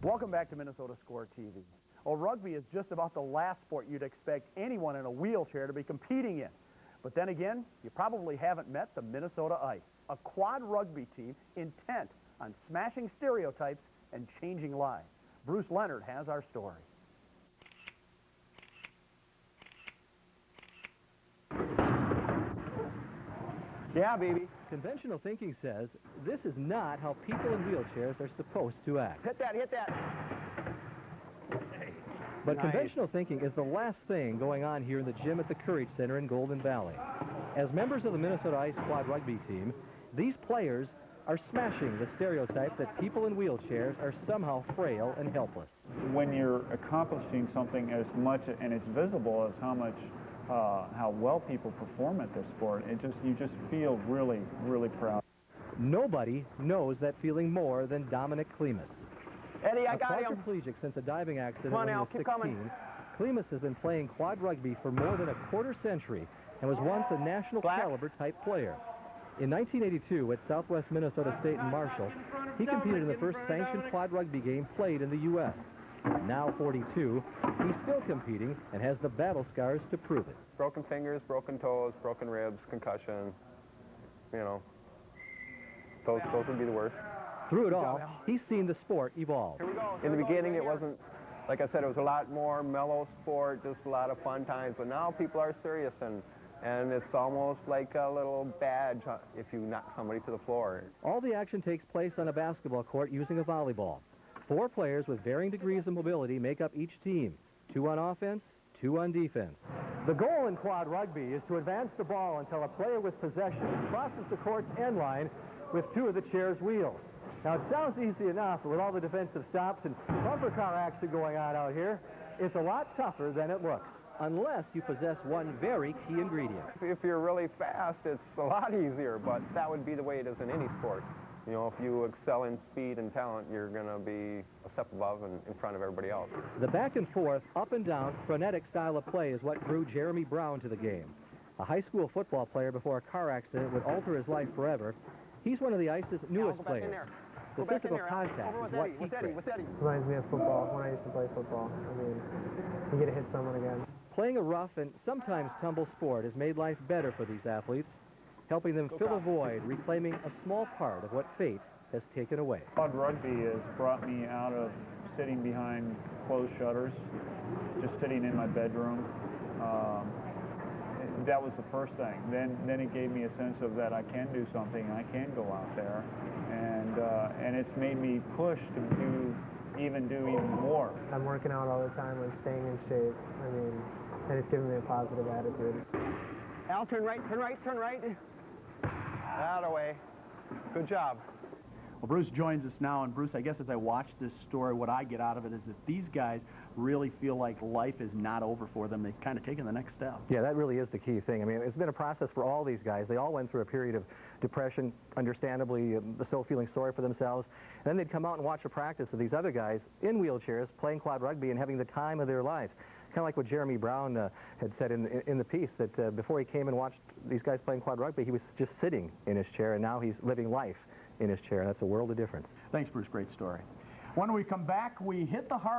Welcome back to Minnesota Score TV. Well, rugby is just about the last sport you'd expect anyone in a wheelchair to be competing in. But then again, you probably haven't met the Minnesota Ice, a quad rugby team intent on smashing stereotypes and changing lives. Bruce Leonard has our story. Yeah, baby. Conventional thinking says this is not how people in wheelchairs are supposed to act. Hit that, hit that. But Nice. Conventional thinking is the last thing going on here in the gym at the Courage Center in Golden Valley. As members of the Minnesota Ice quad rugby team, these players are smashing the stereotype that people in wheelchairs are somehow frail and helpless. When you're accomplishing something as much and it's visible as how well people perform at this sport, you just feel really, really proud. Nobody knows that feeling more than Dominic Klemus. Eddie, I A got him. quadriplegic since a diving accident Come on, when he Al, was keep 16, coming. Klemus has been playing quad rugby for more than a quarter century and was once a national caliber type player. In 1982 at Southwest Minnesota State in Marshall, he competed in the first sanctioned quad rugby game played in the U.S. Now 42, he's still competing and has the battle scars to prove it. Broken fingers, broken toes, broken ribs, concussion, you know, those would be the worst. Through it all, he's seen the sport evolve. In the beginning, it wasn't, like I said, it was a lot more mellow sport, just a lot of fun times, but now people are serious, and it's almost like a little badge if you knock somebody to the floor. All the action takes place on a basketball court using a volleyball. 4 players with varying degrees of mobility make up each team. 2 on offense, 2 on defense. The goal in quad rugby is to advance the ball until a player with possession crosses the court's end line with 2 of the chair's wheels. Now, it sounds easy enough, but with all the defensive stops and bumper car action going on out here, it's a lot tougher than it looks, unless you possess one very key ingredient. If you're really fast, it's a lot easier, but that would be the way it is in any sport. You know, if you excel in speed and talent, you're going to be a step above and in front of everybody else. The back and forth, up and down, frenetic style of play is what drew Jeremy Brown to the game. A high school football player before a car accident would alter his life forever. He's one of the Ice's newest players. The physical contact is what he craves. Reminds me of football, when I used to play football. I mean, you get to hit someone again. Playing a rough and sometimes tumble sport has made life better for these athletes, helping them fill a void, reclaiming a small part of what fate has taken away. Quad rugby has brought me out of sitting behind closed shutters, just sitting in my bedroom. That was the first thing. Then it gave me a sense of that I can do something, I can go out there, and it's made me push to do even more. I'm working out all the time, I'm staying in shape. I mean, and it's given me a positive attitude. Al, turn right, turn right, turn right. Out of the way. Good job. Well, Bruce joins us now, and Bruce, I guess as I watch this story, what I get out of it is that these guys really feel like life is not over for them. They've kind of taken the next step. Yeah, that really is the key thing. I mean, it's been a process for all these guys. They all went through a period of depression, understandably, so feeling sorry for themselves. And then they'd come out and watch a practice of these other guys in wheelchairs playing quad rugby and having the time of their lives. Kind of like what Jeremy Brown had said in the piece, that before he came and watched these guys playing quad rugby, he was just sitting in his chair, and now he's living life in his chair. That's a world of difference. Thanks, Bruce. Great story. When we come back, we hit the hard